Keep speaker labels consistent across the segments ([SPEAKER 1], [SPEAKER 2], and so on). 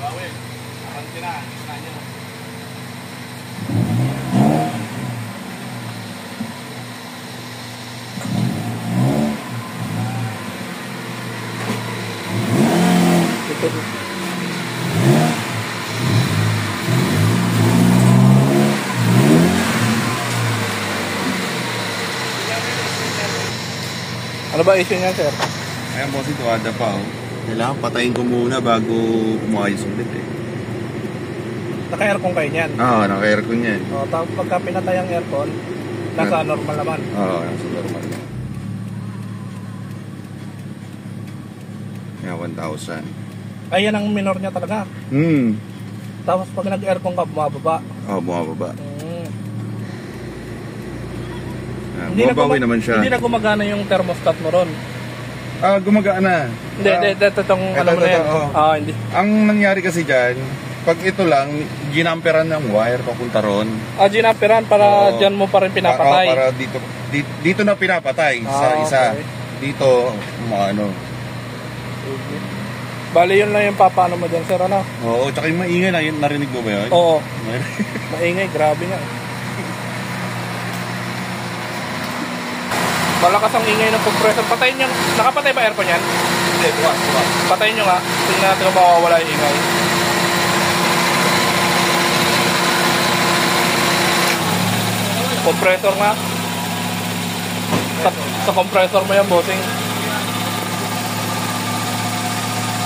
[SPEAKER 1] Bawin. Akanti na. Isna nyo.
[SPEAKER 2] Ano ba issue niyan, sir?
[SPEAKER 3] Ayan boss, ito ada pa oh. Kailangan patayin ko muna bago umayos ulit eh.
[SPEAKER 2] Naka-aircon kayo niyan?
[SPEAKER 3] Oo, naka-aircon yan.
[SPEAKER 2] O, tapos pagka pinatay ang aircon, nasa normal naman.
[SPEAKER 3] Oo, nasa normal. Yan, 1,000.
[SPEAKER 2] Ay, yan ang minor niya talaga. Tapos pag nag-aircon ka, bumababa.
[SPEAKER 3] Oo, bumababa.
[SPEAKER 2] Hindi
[SPEAKER 3] naman siya.
[SPEAKER 2] Hindi na gumagana yung thermostat mo ron.
[SPEAKER 3] Gumagana.
[SPEAKER 2] Hindi, itong ano mo na yan. Hindi.
[SPEAKER 3] Ang nangyari kasi dyan, pag ito lang, ginamperan ng wire papunta ron.
[SPEAKER 2] Ginamperan para dyan mo pa rin pinapatay.
[SPEAKER 3] Para dito na pinapatay sa isa.
[SPEAKER 2] Okay.
[SPEAKER 3] Dito, ano.
[SPEAKER 2] Bali yun lang yung papaano mo dyan, sir, ano?
[SPEAKER 3] Oo, tsaka yung maingay na yun, narinig mo ba yun?
[SPEAKER 2] Oo. Maingay, grabe nga. Malakas ang ingay ng compressor. Patayin nyo. Nakapatay ba aircon yan?
[SPEAKER 3] Hindi, bukas.
[SPEAKER 2] Patayin nyo nga. Tingnan natin kung mawawala yung ingay. Compressor nga. Sa compressor mo yan, bossing.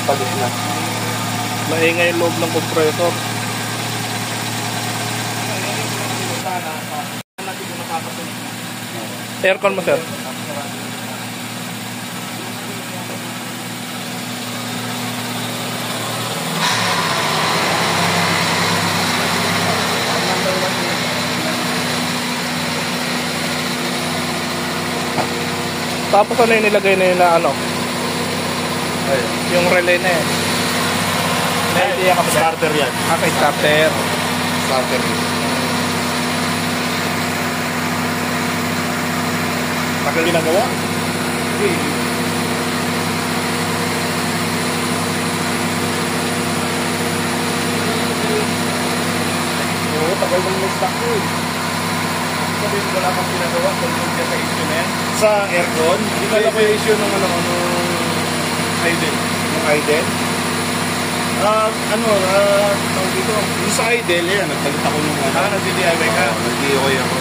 [SPEAKER 2] Pagod na. Maingay yung loob ng compressor. Aircon mo, sir. Tapos ano yung nilagay na yun na ano?
[SPEAKER 3] Ayun.
[SPEAKER 2] Yung relay na yan. May idea ka ba?
[SPEAKER 3] Starter yan.
[SPEAKER 2] Kay starter.
[SPEAKER 3] Starter.
[SPEAKER 2] Tagal ginagawa?
[SPEAKER 3] Hindi.
[SPEAKER 1] Oo, tagal mong na-stock ko eh. Sabihin wala kang pinagawa kung yung sa issue na yan.
[SPEAKER 3] Sa aircon?
[SPEAKER 1] Hindi ka lang yung issue ng nung idle.
[SPEAKER 3] Yung idle?
[SPEAKER 1] Tawag dito.
[SPEAKER 3] Yung sa idle, yan. Nagtalit ako nung ano.
[SPEAKER 1] Nag-DIY ka.
[SPEAKER 3] Nag-DIY ako.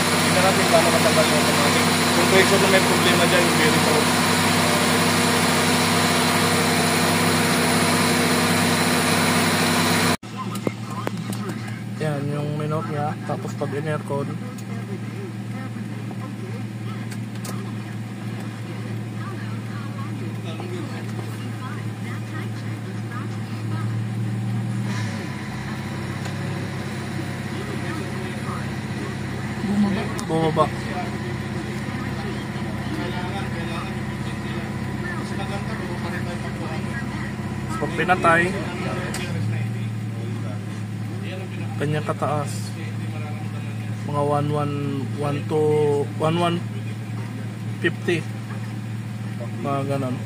[SPEAKER 1] Hindi na natin paano katagal yung automatic. Kung pressure na may problema dyan, yung bearing ko.
[SPEAKER 2] Yan, yung minor niya. Tapos pag in-aircon, bumaba. Pag pinatay, kanya kataas. Mga 11 to 1150. Mga ganon.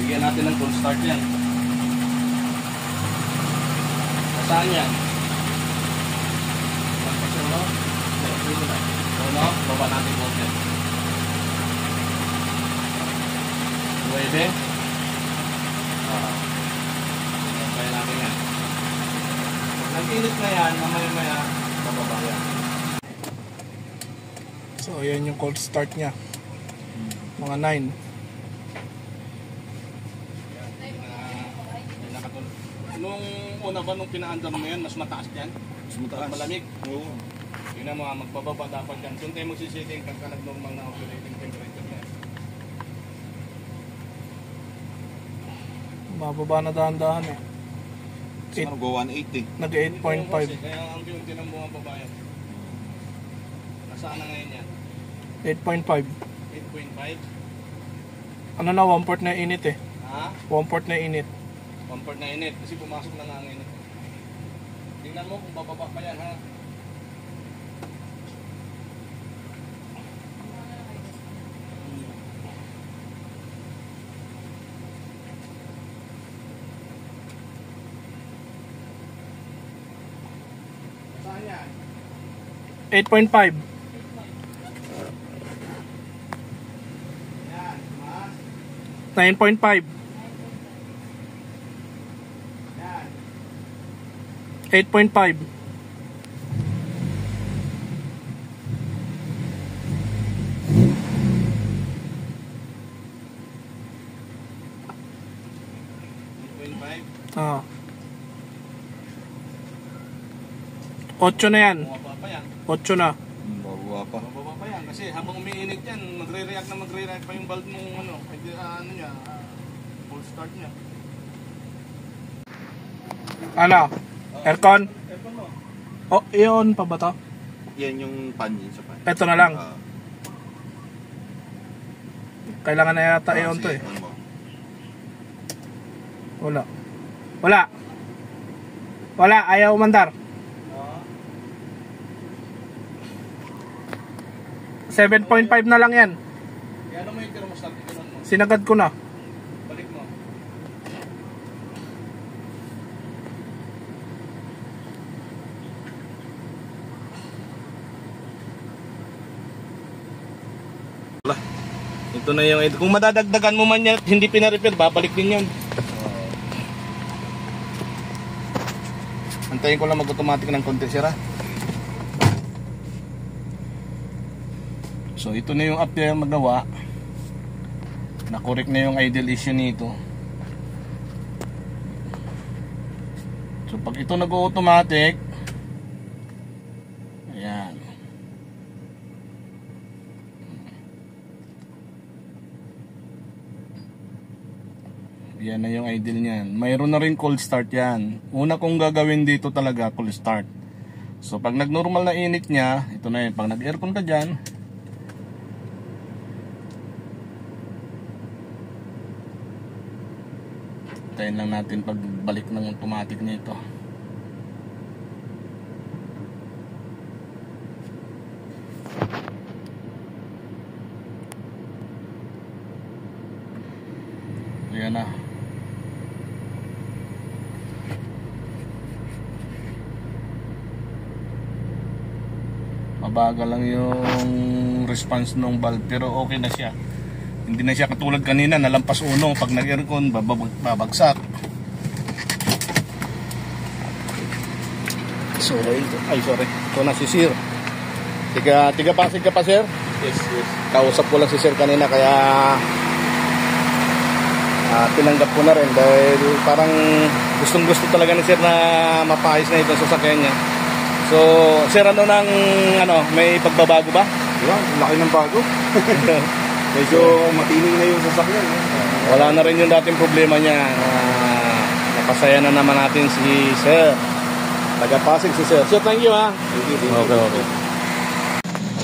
[SPEAKER 1] Bigyan natin ng cold start yan. Saan yan? Uno, baba natin voltage. 9. Kaya natin yan. Nag-init na yan, mamaya-maya, bababa yan.
[SPEAKER 2] So ayan yung cold start niya. Mga 9.
[SPEAKER 1] Nung una ba, nung pinaandar mo yan, mas mataas yan?
[SPEAKER 3] Mas mataas.
[SPEAKER 1] Malamig?
[SPEAKER 3] Oo.
[SPEAKER 1] Yun na mga magbababa dapat yan. Doon tayo magsisetting pagka nag-normal na operating temperature na yan.
[SPEAKER 2] Bababa na dahan-dahan eh.
[SPEAKER 3] Ano go 180?
[SPEAKER 2] Nag 8.5.
[SPEAKER 1] Kaya ang unti ng bumababa yan. Nasaan na ngayon yan?
[SPEAKER 2] 8.5.
[SPEAKER 1] 8.5?
[SPEAKER 2] Ano na, 1 port na init eh.
[SPEAKER 1] Ha?
[SPEAKER 2] 1 port na init.
[SPEAKER 1] 1 port na init. Kasi pumasok na nga ang init. Tingnan mo kung bababa pa yan ha.
[SPEAKER 2] 8.5. 9.5. 8.5.
[SPEAKER 3] 8.5.
[SPEAKER 2] Ah. 8 na yan.
[SPEAKER 1] Bumaba pa yan.
[SPEAKER 2] 8 na.
[SPEAKER 3] Bababa pa.
[SPEAKER 1] Bumaba pa yan kasi habang umiinit yan, magre-react pa yung valve nung ano niya, full start niya.
[SPEAKER 2] Ano? Aircon?
[SPEAKER 1] Aircon mo.
[SPEAKER 2] Oh, iyon pa ba to?
[SPEAKER 3] Yan yung pan yun sa pan.
[SPEAKER 2] Ito na lang.
[SPEAKER 3] Ah,
[SPEAKER 2] Kailangan na yata iyon to
[SPEAKER 3] sige,
[SPEAKER 2] eh.
[SPEAKER 3] on mo.
[SPEAKER 2] Wala. Wala. Wala, ayaw umandar. 7.5 na lang yan.
[SPEAKER 1] Kaya ano mo yung thermostat, itunan mo.
[SPEAKER 2] Sinagad ko na.
[SPEAKER 1] Balik mo.
[SPEAKER 2] Ito na yung, kung madadagdagan mo man yan, hindi pina-repair, babalik din yan. Antayin ko lang mag-automatic ng konti, sira. So ito na yung update yung magawa. Na-correct na yung idle issue nito. So pag ito nag-automatic, ayan. Yan na yung idle niyan. Mayroon na rin cold start yan. Una kong gagawin dito talaga cold start. So pag nag-normal na init niya, ito na yun. Pag nag-aircon ka dyan, tayin lang natin pagbalik ng automatic nito. Ayan na. Mabagal lang yung response ng valve pero okay na siya. Hindi na siya katulad kanina, nalampas uno. Pag nag-aircon, babagsak. Sorry. Ay, sorry. Ito na si Sir. Tiga Pasig ka pa, Sir?
[SPEAKER 1] Yes, yes.
[SPEAKER 2] Kausap ko lang si Sir kanina, kaya tinanggap ko na rin. Dahil parang gustong gusto talaga ni Sir na mapaayos na ito sa sasakyan niya. So, Sir, may pagbabago ba?
[SPEAKER 3] Diba? Laki ng bago. Medyo matining na yung sasakyan.
[SPEAKER 2] Wala na rin yung dating problema niya. Napasaya na naman natin si Sir. Taga-Pasig si Sir. Sir, thank you ha. Okay.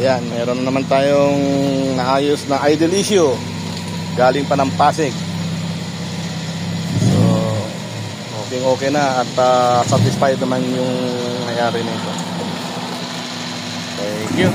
[SPEAKER 2] Ayan, meron na naman tayong naayos na idle issue. Galing pa ng Pasig. So, okay na at satisfied naman yung nangyari nito. Thank you.